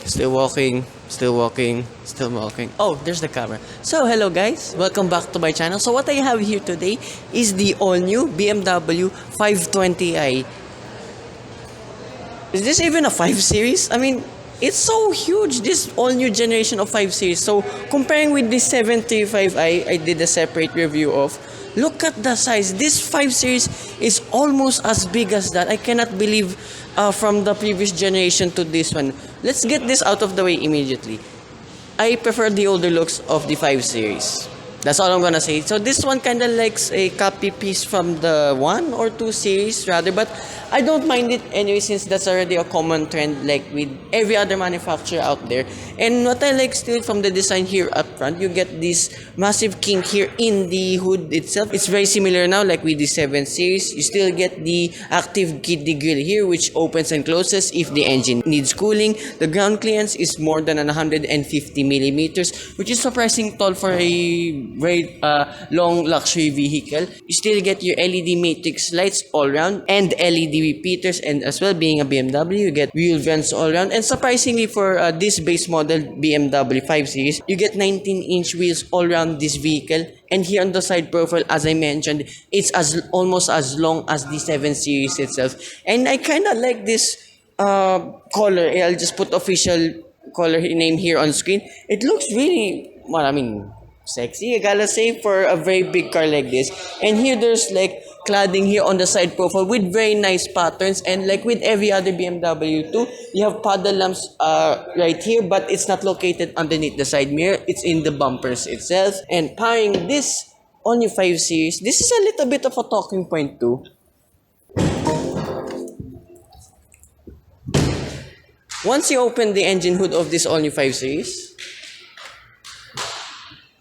Still walking, still walking, still walking. Oh, there's the camera. So, hello guys. Welcome back to my channel. So, what I have here today is the all-new BMW 520i. Is this even a 5 Series? I mean, it's so huge, this all-new generation of 5 Series. So, comparing with the 735i, I did a separate review of. Look at the size. This 5 Series is almost as big as that. I cannot believe from the previous generation to this one. Let's get this out of the way immediately. I prefer the older looks of the 5 Series. That's all I'm gonna say. So this one kind of likes a copy piece from the 1 or 2 Series rather, but I don't mind it anyway since that's already a common trend like with every other manufacturer out there. And what I like still from the design here up front, you get this massive kink here in the hood itself. It's very similar now like with the 7 Series. You still get the active kiddie grill here which opens and closes if the engine needs cooling. The ground clearance is more than 150 millimeters, which is surprisingly tall for a very long luxury vehicle. You still get your LED matrix lights all around and LED repeaters, and as well being a BMW you get wheel vents all around. And surprisingly for this base model BMW 5 Series, you get 19-inch wheels all around this vehicle. And here on the side profile, as I mentioned, it's almost as long as the 7 Series itself. And I kind of like this color. I'll just put official color name here on screen. It looks really, well, I mean, sexy, I gotta say, for a very big car like this. And here there's like cladding here on the side profile with very nice patterns, and like with every other BMW too, you have paddle lamps right here, but it's not located underneath the side mirror, it's in the bumpers itself. And powering this on your 5 Series, this is a little bit of a talking point too. Once you open the engine hood of this all-new 5 Series,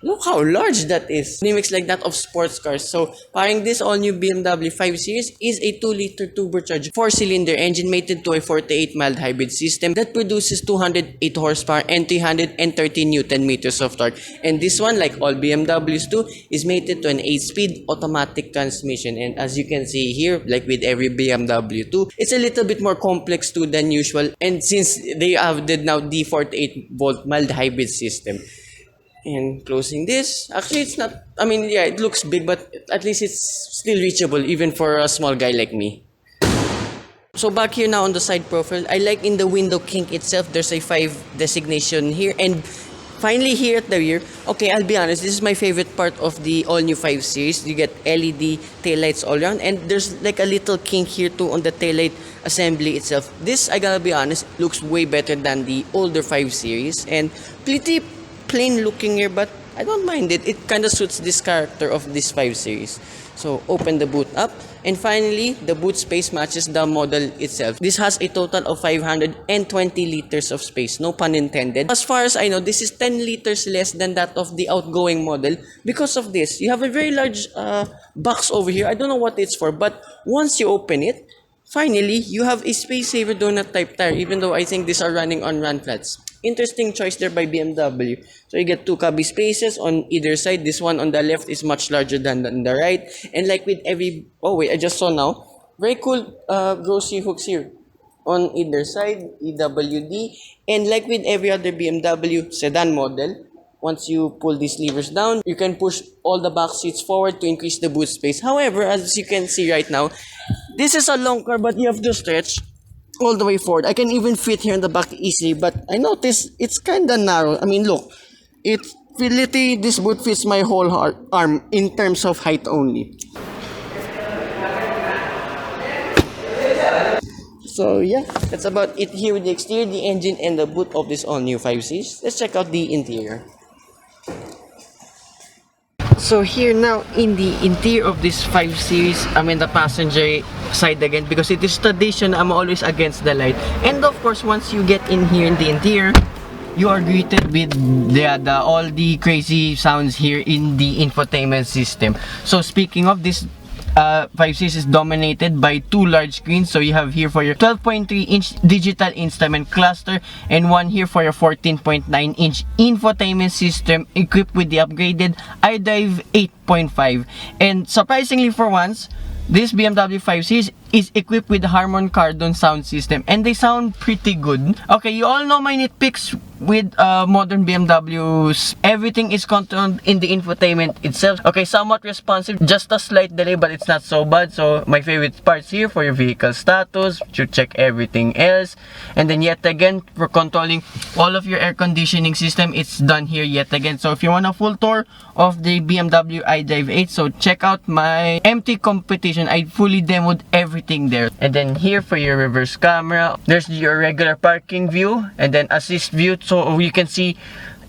look how large that is. Mimics like that of sports cars. So, powering this all-new BMW 5 Series is a 2-liter turbocharged 4-cylinder engine mated to a 48 mild hybrid system that produces 208 horsepower and 330 Newton meters of torque. And this one, like all BMWs too, is mated to an 8-speed automatic transmission. And as you can see here, like with every BMW too, it's a little bit more complex too than usual. And since they have now the 48-volt mild hybrid system. And closing this, actually it's not, I mean, yeah, it looks big, but at least it's still reachable even for a small guy like me. So back here now on the side profile, I like in the window kink itself, there's a 5 designation here. And finally here at the rear, okay, I'll be honest, this is my favorite part of the all-new 5 Series. You get LED taillights all around, and there's like a little kink here too on the taillight assembly itself. This, I gotta be honest, looks way better than the older 5 Series, and pretty plain looking here, but I don't mind it. It kind of suits this character of this 5 Series. So open the boot up, and finally the boot space matches the model itself. This has a total of 520 liters of space, no pun intended. As far as I know, this is 10 liters less than that of the outgoing model. Because of this, you have a very large box over here. I don't know what it's for, but once you open it, finally you have a space saver donut type tire, even though I think these are running on run flats. Interesting choice there by BMW. So you get 2 cubby spaces on either side. This one on the left is much larger than on the right. And like with every, oh wait, I just saw now, very cool grocery hooks here on either side, EWD. And like with every other BMW sedan model, once you pull these levers down, you can push all the back seats forward to increase the boot space. However, as you can see right now, this is a long car, but you have to stretch all the way forward. I can even fit here in the back easily, but I notice it's kind of narrow. I mean, look, this boot fits my whole arm in terms of height only. So yeah, that's about it here with the exterior, the engine, and the boot of this all-new 5 Series. Let's check out the interior. So here now in the interior of this 5 Series, I'm in the passenger side again because it is tradition, I'm always against the light. And of course, once you get in here in the interior, you are greeted with all the crazy sounds here in the infotainment system. So speaking of this, 5 Series is dominated by 2 large screens. So you have here for your 12.3-inch digital instrument cluster, and one here for your 14.9-inch infotainment system equipped with the upgraded iDrive 8.5. And surprisingly for once, this BMW 5 Series is equipped with the Harman Kardon sound system, and they sound pretty good. Okay, you all know my nitpicks with modern BMWs. Everything is controlled in the infotainment itself. Okay, somewhat responsive, just a slight delay, but it's not so bad. So my favorite parts here for your vehicle status, you check everything else, and then yet again for controlling all of your air conditioning system, it's done here yet again. So if you want a full tour of the BMW iDrive 8, so check out my MT competition. I fully demoed everything there. And then here for your reverse camera, there's your regular parking view, and then assist view, so you can see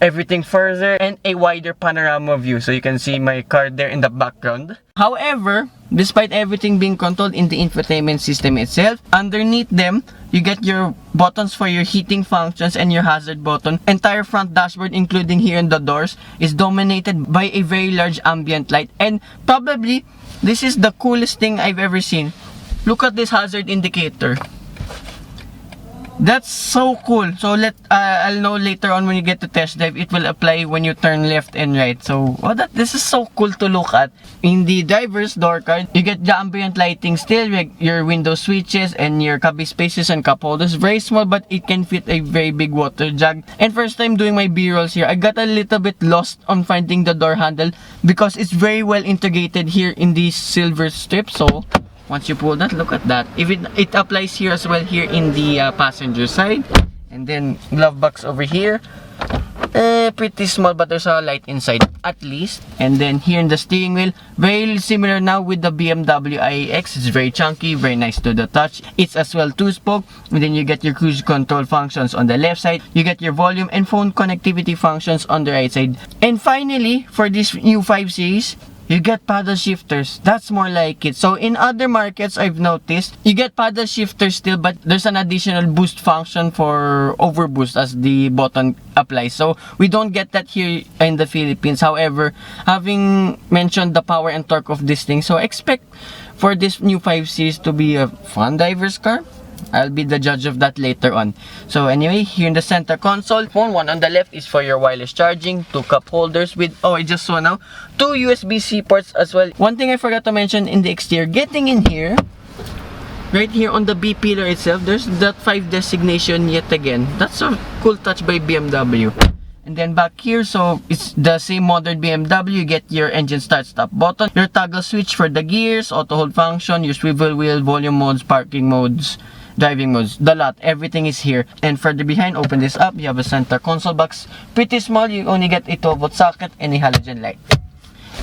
everything further, and a wider panorama view, so you can see my car there in the background. However, despite everything being controlled in the infotainment system itself, underneath them you get your buttons for your heating functions and your hazard button. Entire front dashboard, including here in the doors, is dominated by a very large ambient light, and probably this is the coolest thing I've ever seen. Look at this hazard indicator. That's so cool. So I'll know later on when you get to test drive, it will apply when you turn left and right. So this is so cool to look at. In the driver's door card, you get the ambient lighting still, your window switches, and your cubby spaces and cup holders. Very small, but it can fit a very big water jug. And first time doing my B-rolls here, I got a little bit lost on finding the door handle because it's very well integrated here in the silver strip. So once you pull that, look at that. If it applies here as well, here in the passenger side. And then glove box over here, pretty small, but there's a light inside at least. And then here in the steering wheel, very similar now with the BMW iX. It's very chunky, very nice to the touch. It's as well 2-spoke. And then you get your cruise control functions on the left side. You get your volume and phone connectivity functions on the right side. And finally, for this new 5 Series, you get paddle shifters. That's more like it. So in other markets, I've noticed you get paddle shifters still, but there's an additional boost function for overboost as the button applies. So we don't get that here in the Philippines. However, having mentioned the power and torque of this thing, so expect for this new 5 Series to be a fun driver's car. I'll be the judge of that later on. So anyway, here in the center console, one on the left is for your wireless charging, 2 cup holders with, I just saw now, 2 USB-C ports as well. One thing I forgot to mention in the exterior, getting in here, right here on the B pillar itself, there's that 5 designation yet again. That's a cool touch by BMW. And then back here, so it's the same modern BMW. You get your engine start-stop button, your toggle switch for the gears, auto hold function, your swivel wheel, volume modes, parking modes, driving modes, the lot, everything is here. And further behind, open this up, you have a center console box. Pretty small, you only get a 12-volt socket and a halogen light.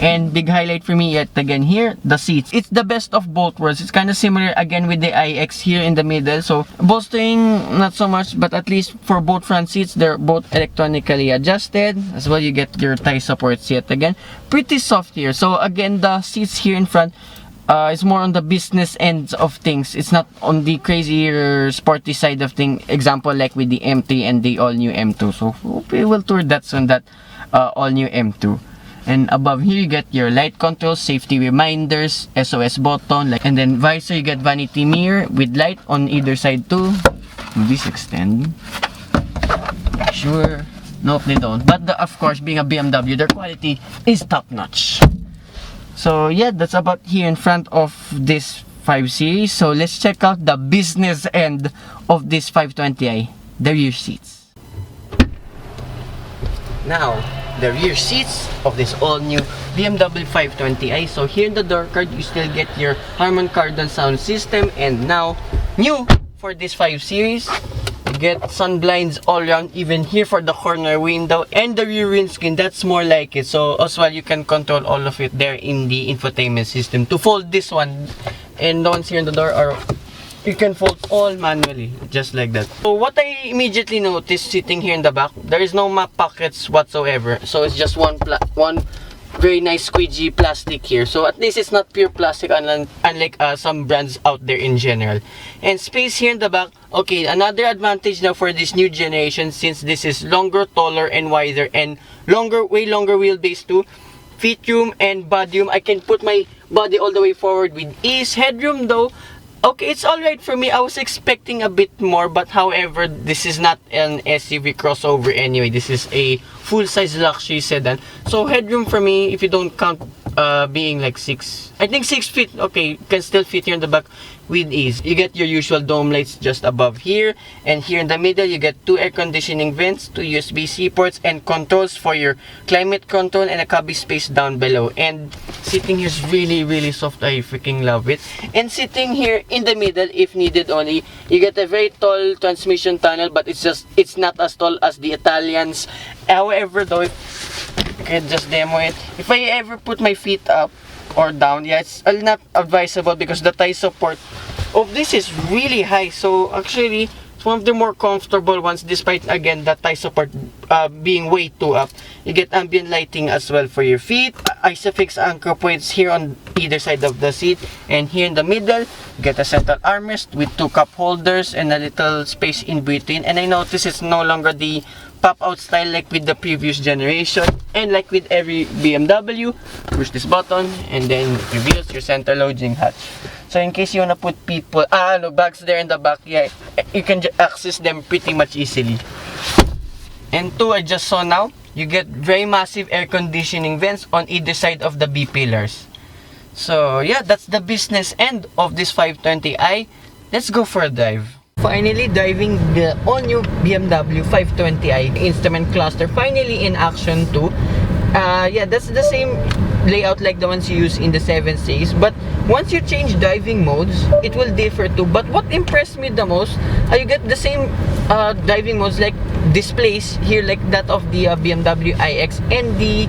And big highlight for me yet again here, the seats. It's the best of both worlds. It's kind of similar again with the iX here in the middle. So bolstering, not so much, but at least for both front seats, they're both electronically adjusted. As well, you get your thigh supports yet again. Pretty soft here. So again, the seats here in front, it's more on the business ends of things. It's not on the crazier sporty side of things. Example like with the MT and the all-new M2. So we will tour that soon, that all-new M2. And above here you get your light controls, safety reminders, SOS button, and then visor, you get vanity mirror with light on either side too. Will this extend? Sure. Nope, they don't. But of course, being a BMW, their quality is top notch. So yeah, that's about here in front of this 5 Series. So let's check out the business end of this 520i, the rear seats. Now, the rear seats of this all-new BMW 520i. So here in the door card, you still get your Harman Kardon sound system, and now new for this 5 Series, you get sun blinds all around, even here for the corner window, and the rear windscreen. That's more like it. So as well, you can control all of it there in the infotainment system. To fold this one, and the ones here in the door are, you can fold all manually, just like that. So what I immediately noticed sitting here in the back, there is no map pockets whatsoever. So it's just one very nice squeegee plastic here. So at least it's not pure plastic, unlike some brands out there in general. And space here in the back. Okay, another advantage now for this new generation, since this is longer, taller, and wider, and way longer wheelbase too. Feet-room and body room, I can put my body all the way forward with ease. Headroom though, okay, it's alright for me. I was expecting a bit more, but however, this is not an SUV crossover anyway. This is a full-size luxury sedan. So headroom for me, if you don't count being like 6, I think 6 feet, okay, can still fit here in the back with ease. You get your usual dome lights just above here, and here in the middle you get 2 air conditioning vents, 2 USB-C ports, and controls for your climate control, and a cubby space down below. And sitting here is really soft. I freaking love it. And sitting here in the middle, if needed only, you get a very tall transmission tunnel, but it's not as tall as the Italians. However, though, I can just demo it. If I ever put my feet up or down, yeah, it's not advisable because the thigh support of this is really high. So actually, it's one of the more comfortable ones, despite again the thigh support being way too up. You get ambient lighting as well for your feet. Isofix anchor points here on either side of the seat, and here in the middle you get a central armrest with 2 cup holders and a little space in between. And I notice it's no longer the pop-out style like with the previous generation, and like with every BMW, push this button and then it reveals your center loading hatch. So in case you wanna put people, bags there in the back, yeah, you can access them pretty much easily. And 2, I just saw now, you get very massive air conditioning vents on either side of the B pillars. So yeah, that's the business end of this 520i. Let's go for a drive. Finally driving the all-new BMW 520i instrument cluster, finally in action too. Yeah, that's the same layout like the ones you use in the 7 Series, but once you change driving modes, it will differ too. But what impressed me the most, you get the same driving modes like displays here, like that of the BMW iX and the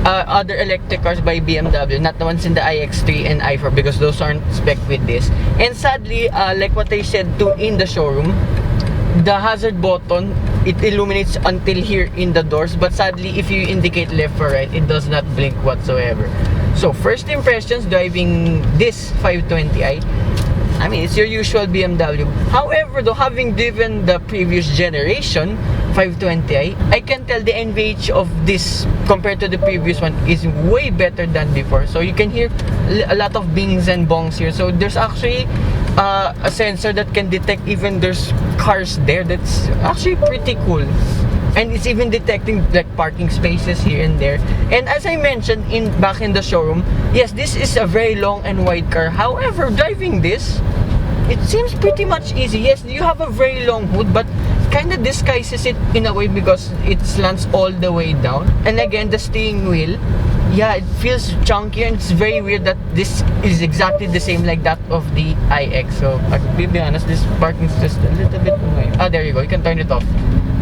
other electric cars by BMW, not the ones in the iX3 and i4, because those aren't spec with this. And sadly, like what I said too in the showroom, the hazard button, it illuminates until here in the doors, but sadly if you indicate left or right, it does not blink whatsoever. So first impressions driving this 520i, I mean, it's your usual BMW. However, though, having driven the previous generation 520i, I can tell the NVH of this compared to the previous one is way better than before. So you can hear a lot of bings and bongs here. So there's actually a sensor that can detect even there's cars there. That's actually pretty cool. And it's even detecting like parking spaces here and there. And as I mentioned back in the showroom, yes, this is a very long and wide car. However, driving this, it seems pretty much easy. Yes, you have a very long hood, but kind of disguises it in a way because it slants all the way down. And again, the steering wheel, yeah, it feels chunky, and it's very weird that this is exactly the same like that of the iX. So, to be honest, this parking is just a little bit annoying. There you go. You can turn it off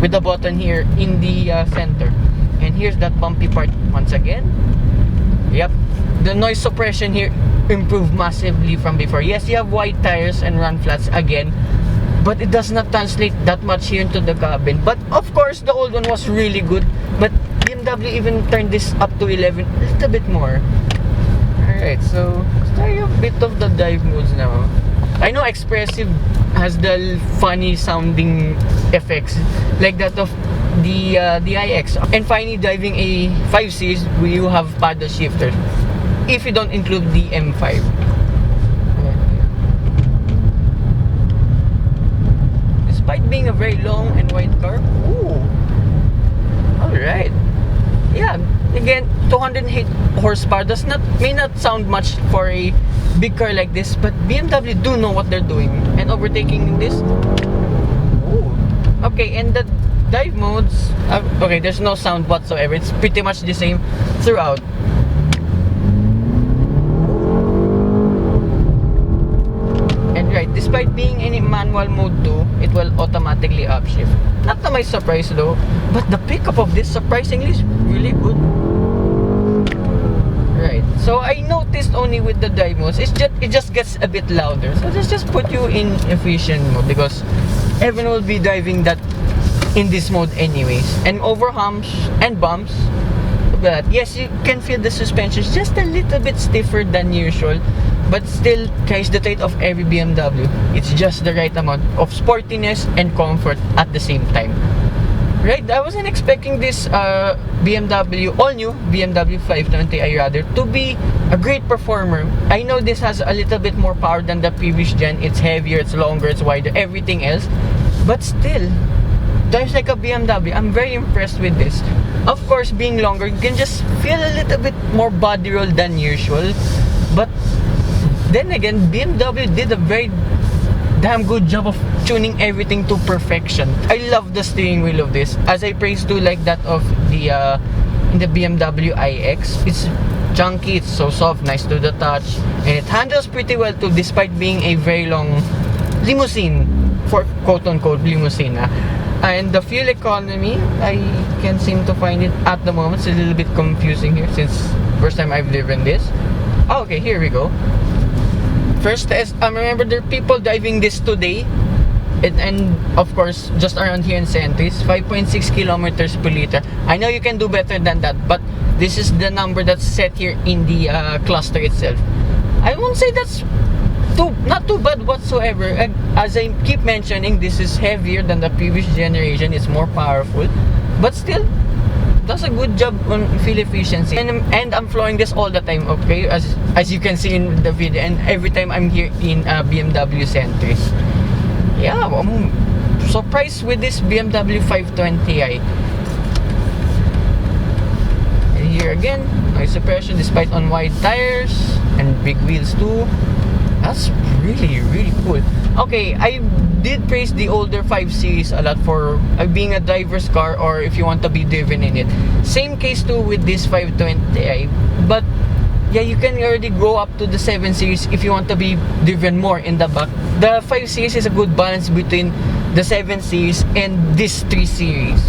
with the button here in the center. And here's that bumpy part once again. Yep, the noise suppression here improved massively from before. Yes, you have wide tires and run flats again, but it does not translate that much here into the cabin. But of course, the old one was really good, but BMW even turned this up to 11, a little bit more. Alright, so let's try a bit of the drive modes now. I know Expressive has the funny sounding effects like that of the iX. And finally, driving a 5 Series, you have paddle shifters if you don't include the M5. Despite being a very long and wide car, ooh, alright. Yeah, again, 208 horsepower may not sound much for a big car like this, but BMW do know what they're doing. And overtaking this, ooh, okay. And the drive modes, okay, there's no sound whatsoever. It's pretty much the same throughout. And right, despite being in manual mode too, it will automatically upshift. Not to my surprise though, but the pickup of this surprisingly is really good. Right, so I noticed only with the drive modes, it just gets a bit louder. So let's just put you in efficient mode, because everyone will be driving that in this mode anyways. And over humps and bumps, look at that. Yes, you can feel the suspension is just a little bit stiffer than usual, but still carries the trait of every BMW. It's just the right amount of sportiness and comfort at the same time. Right, I wasn't expecting this BMW, all-new BMW 520i rather, to be a great performer. I know this has a little bit more power than the previous gen. It's heavier, it's longer, it's wider, everything else. But still, drives like a BMW. I'm very impressed with this. Of course, being longer, you can just feel a little bit more body roll than usual. But then again, BMW did a very damn good job of tuning everything to perfection. I love the steering wheel of this, as I praised to like that of the in the BMW iX. It's chunky, it's so soft, nice to the touch, and it handles pretty well too, despite being a very long limousine, for quote-unquote limousine. And the fuel economy, I can't seem to find it at the moment. It's a little bit confusing here since first time I've driven this. Oh, okay, here we go. First test, remember there are people driving this today, and of course just around here in Centris, 5.6 kilometers per liter. I know you can do better than that, but this is the number that's set here in the cluster itself. I won't say that's not too bad whatsoever. As I keep mentioning, this is heavier than the previous generation. It's more powerful, but still does a good job on fuel efficiency. And I'm flooring this all the time, okay, as you can see in the video, and every time I'm here in BMW Centris. Yeah, I'm surprised with this BMW 520i. And here again, noise suppression despite on wide tires and big wheels too. That's really, really cool. Okay, I did praise the older 5 Series a lot for being a driver's car, or if you want to be driven in it. Same case too with this 520i. But yeah, you can already go up to the 7 Series if you want to be driven more in the back. The 5 Series is a good balance between the 7 Series and this 3 Series.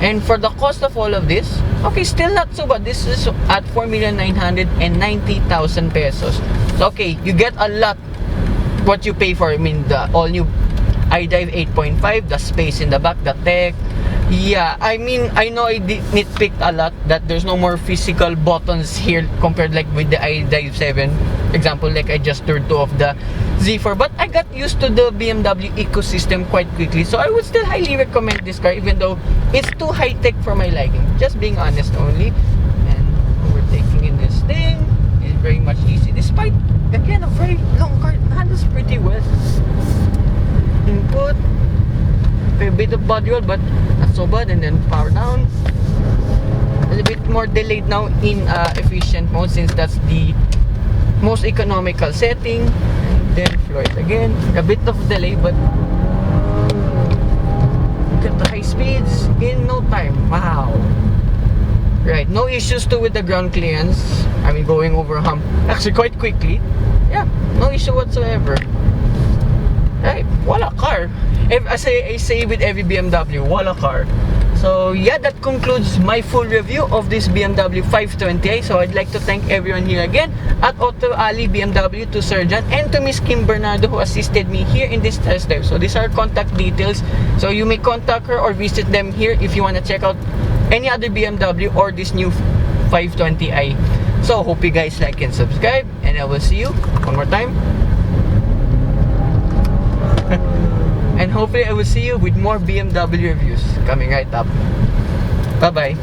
And for the cost of all of this, okay, still not so bad. This is at 4,990,000 pesos. So, okay, you get a lot what you pay for. I mean, the all-new iDrive 8.5, the space in the back, the tech. Yeah, I mean, I know I nitpicked a lot that there's no more physical buttons here compared like with the iDrive 7. Example, like I just turned 2 of the Z4, but I got used to the BMW ecosystem quite quickly, so I would still highly recommend this car, even though it's too high-tech for my liking. Just being honest only. And overtaking in this thing is very much easy, despite again a very long car. It handles pretty well. Input, a bit of body roll, but not so bad. And then power down. A little bit more delayed now in efficient mode, since that's the most economical setting. And then floor it again, a bit of delay, but get the high speeds in no time. Wow. Right, no issues too with the ground clearance. I mean, going over a hump actually quite quickly. Yeah, no issue whatsoever. Right, wala car. I say with every BMW, wala car. So yeah, that concludes my full review of this BMW 520i. So I'd like to thank everyone here again at Auto Ali BMW, to Surgeon, and to Miss Kim Bernardo, who assisted me here in this test drive. So these are contact details, so you may contact her or visit them here if you want to check out any other BMW or this new 520i. So hope you guys like and subscribe, and I will see you one more time. And hopefully I will see you with more BMW reviews coming right up. Bye bye.